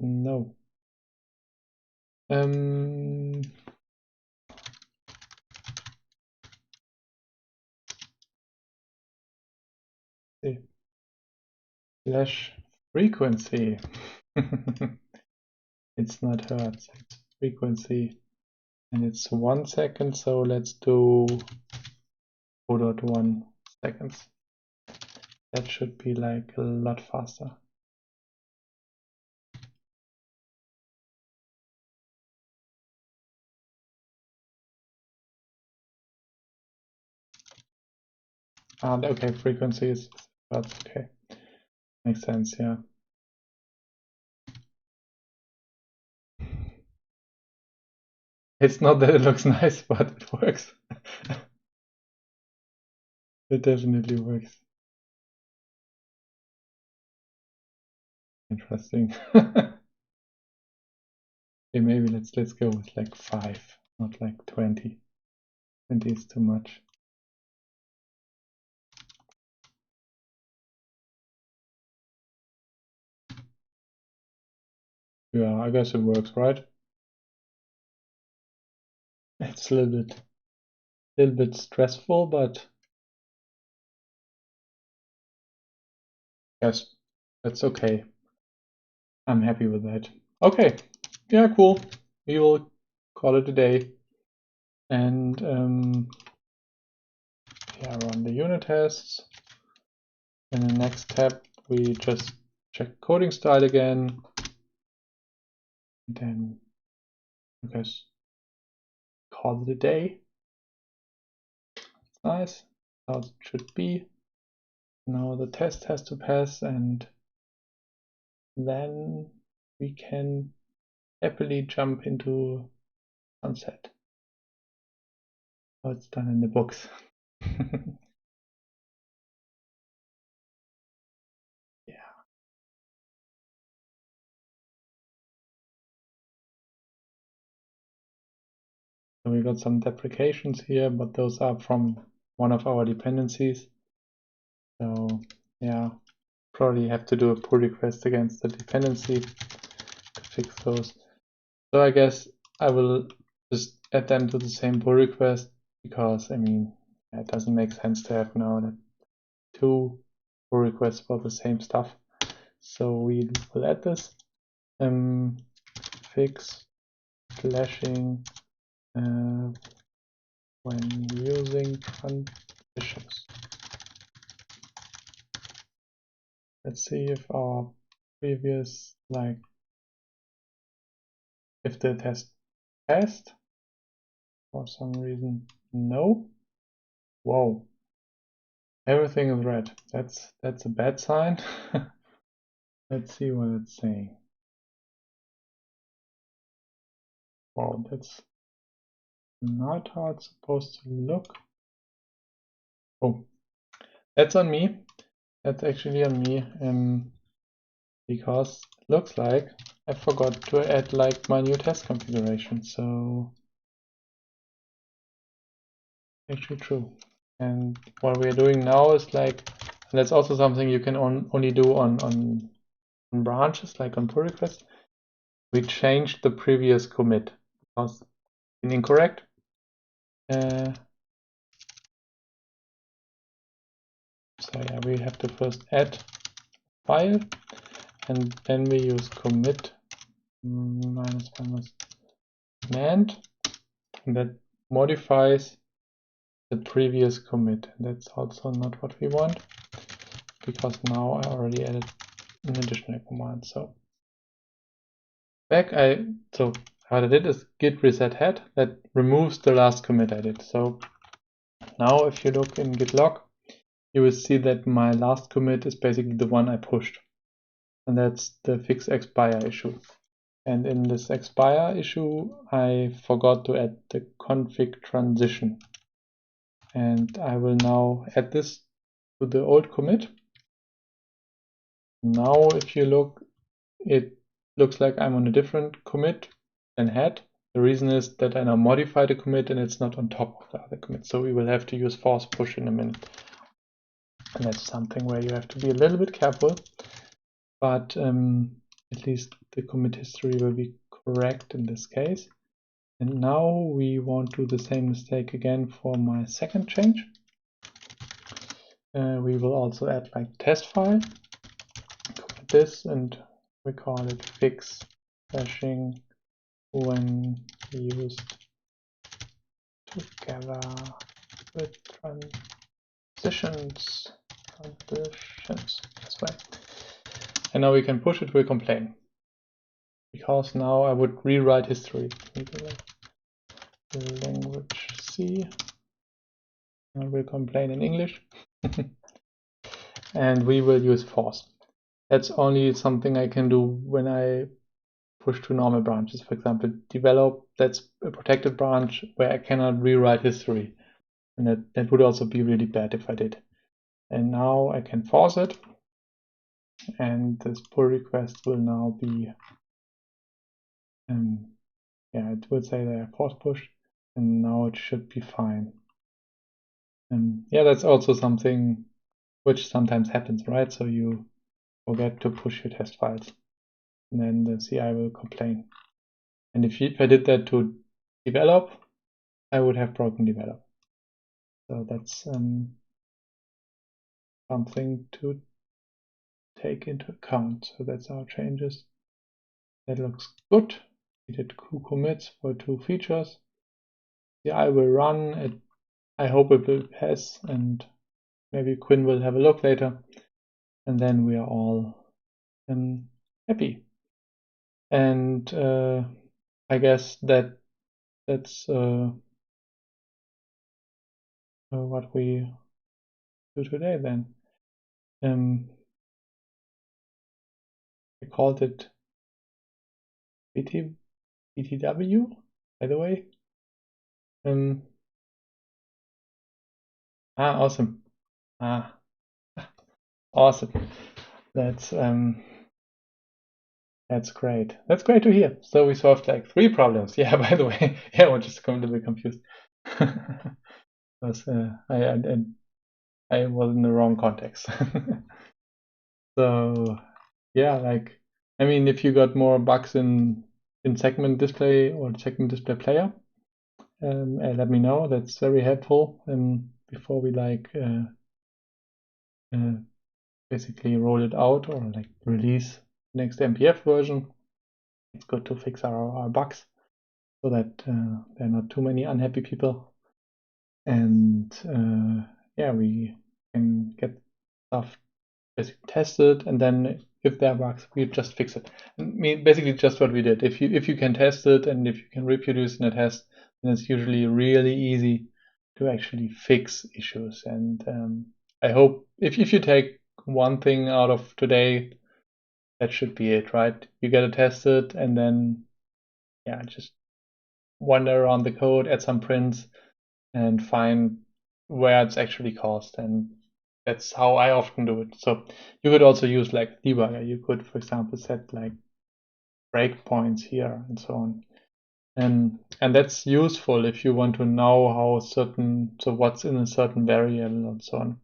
No. See. Flash frequency. It's not hertz, it's frequency. And it's 1 second, so let's do 0.1 seconds. That should be like a lot faster. Okay, frequency is hertz, okay. Makes sense, yeah. It's not that it looks nice, but it works. It definitely works. Interesting. Okay, maybe let's go with like 5, not like 20. 20 is too much. Yeah, I guess it works, right? It's a little bit stressful, but yes, that's okay. I'm happy with that. Okay, yeah, cool. We will call it a day. And yeah, run the unit tests. In the next step, we just check coding style again. And then I guess call it a day. It's nice. How it should be. Now the test has to pass, and then we can happily jump into sunset. Oh, it's done in the books. Yeah. So we got some deprecations here, but those are from one of our dependencies. So yeah, probably have to do a pull request against the dependency to fix those. So I guess I will just add them to the same pull request, because I mean, it doesn't make sense to have now two pull requests for the same stuff. So we will add this fix flashing when using transitions. Let's see if our previous, like, if the test passed. For some reason, no. Whoa. Everything is red. That's a bad sign. Let's see what it's saying. Wow, that's not how it's supposed to look. Oh, that's on me. That's actually on me, because it looks like I forgot to add like my new test configuration. So actually true. And what we're doing now is like, and that's also something you can only do on branches, like on pull requests. We changed the previous commit because it's incorrect. So yeah, we have to first add file, and then we use commit minus command, and that modifies the previous commit. And that's also not what we want, because now I already added an additional command. So so what I did is git reset head, that removes the last commit I did. So now if you look in git log, you will see that my last commit is basically the one I pushed, and that's the fix expire issue. And in this expire issue, I forgot to add the config transition. And I will now add this to the old commit. Now, if you look, it looks like I'm on a different commit than head. The reason is that I now modify the commit and it's not on top of the other commit. So we will have to use force push in a minute. And that's something where you have to be a little bit careful. But at least the commit history will be correct in this case. And now we won't do the same mistake again for my second change. We will also add like test file, commit this, and we call it fix flashing when used together with transitions. That's right. And now we can push it, will complain. Because now I would rewrite history. Language C. And will complain in English. And we will use force. That's only something I can do when I push to normal branches. For example, develop, that's a protected branch where I cannot rewrite history. And that would also be really bad if I did. And now I can force it. And this pull request will now be, yeah, it will say that I force push, and now it should be fine. And yeah, that's also something which sometimes happens, right? So you forget to push your test files, and then the CI will complain. And if I did that to develop, I would have broken develop. So that's something to take into account. So that's our changes. That looks good. We did 2 commits for 2 features. CI will run it. I hope it will pass, and maybe Quinn will have a look later. And then we are all happy. And I guess that's what we do today then. I called it BTW, by the way. Awesome. Awesome. That's That's great. That's great to hear. So we solved like 3 problems. Yeah, by the way, yeah, we're just going to be confused. Because I was in the wrong context. So yeah, like I mean, if you got more bugs in segment display or segment display player, let me know. That's very helpful. Before we like basically roll it out or like release next MPF version, it's good to fix our bugs so that there are not too many unhappy people. And yeah, we can get stuff basically tested, and then if there are bugs, we just fix it. I mean, basically just what we did. If you can test it and if you can reproduce in a test, then it's usually really easy to actually fix issues. And I hope if you take one thing out of today, that should be it, right? You get to test it, and then yeah, just wander around the code, add some prints, and find where it's actually caused. And that's how I often do it. So you could also use like debugger. You could, for example, set like breakpoints here and so on. And that's useful if you want to know how what's in a certain variable and so on.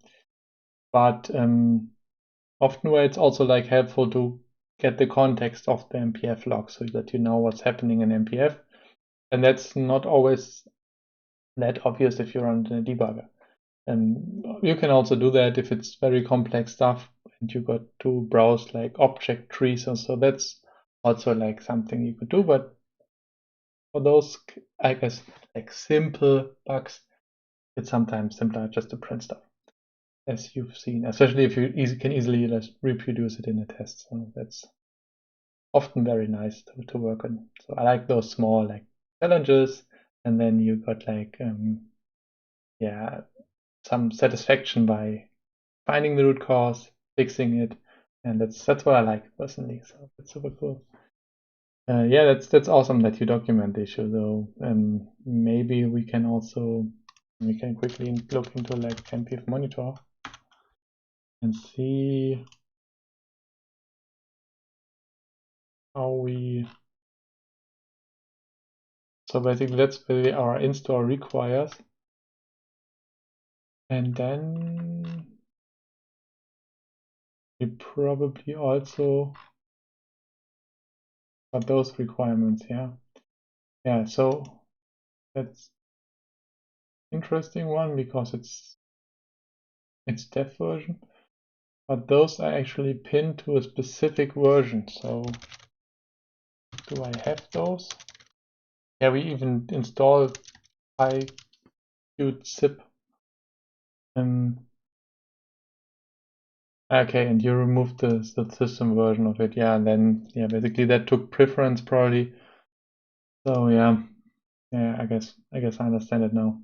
But often where it's also like helpful to get the context of the MPF log so that you know what's happening in MPF. And that's not always that obvious if you're on the debugger. And you can also do that if it's very complex stuff and you got to browse like object trees and so that's also like something you could do. But for those, I guess, like simple bugs, it's sometimes simpler just to print stuff, as you've seen, especially if you can easily just reproduce it in a test. So that's often very nice to work on. So I like those small like challenges, and then you got like yeah, some satisfaction by finding the root cause, fixing it, and that's what I like personally. So that's super cool. Yeah, that's awesome that you document the issue though. Maybe we can quickly look into like MPF Monitor and see how we. So basically, that's really our install requires, and then we probably also got those requirements. Yeah. So that's interesting one because it's dev version, but those are actually pinned to a specific version. So do I have those? Yeah, we even installed PyQt5-sip. Okay, and you removed the system version of it. Yeah, and then yeah, basically that took preference probably. So yeah, I guess I understand it now.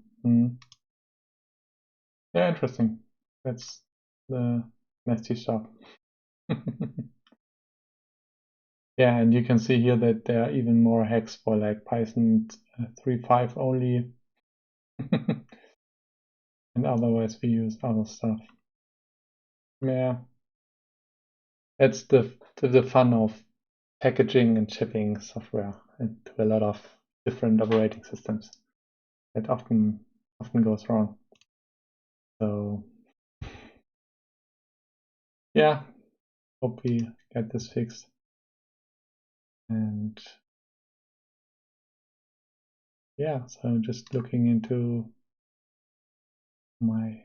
Yeah, interesting. That's the nasty stuff. Yeah, and you can see here that there are even more hacks for like Python 3.5 only. And otherwise we use other stuff. Yeah, that's the fun of packaging and shipping software into a lot of different operating systems. That often goes wrong. So yeah, hope we get this fixed. And yeah, so just looking into my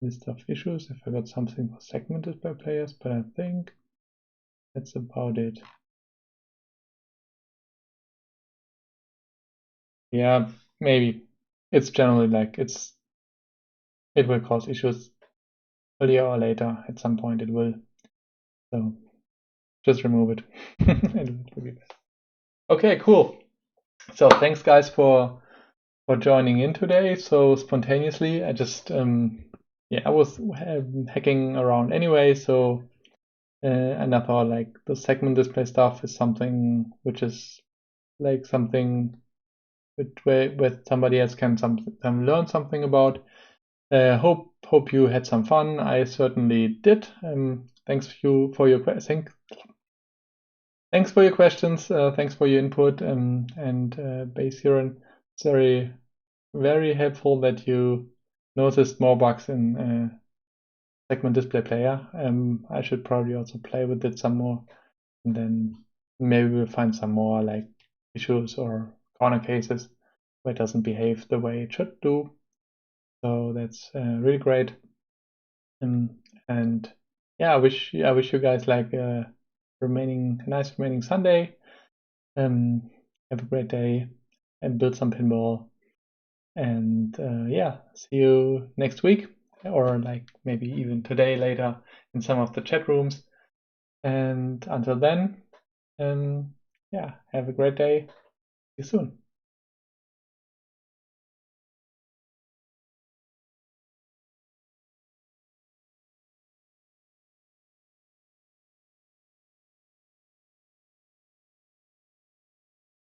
list of issues if I got something for segmented by players, but I think that's about it. Yeah, maybe. It's generally like it will cause issues earlier or later. At some point it will. So just remove it. And it will be best. Okay, cool. So thanks guys for joining in today so spontaneously. I just I was hacking around anyway, so and I thought like the segment display stuff is something which is like something where somebody else can learn something about. Hope you had some fun. I certainly did. Thanks for your question. thanks for your questions. Thanks for your input. And Base Huron, it's very helpful that you noticed more bugs in segment display player. I should probably also play with it some more, and then maybe we'll find some more like issues or corner cases where it doesn't behave the way it should do. So that's really great. And yeah, I wish you guys like a nice remaining Sunday. Have a great day and build some pinball. And yeah, see you next week, or like maybe even today later in some of the chat rooms. And until then, yeah, have a great day. See you soon.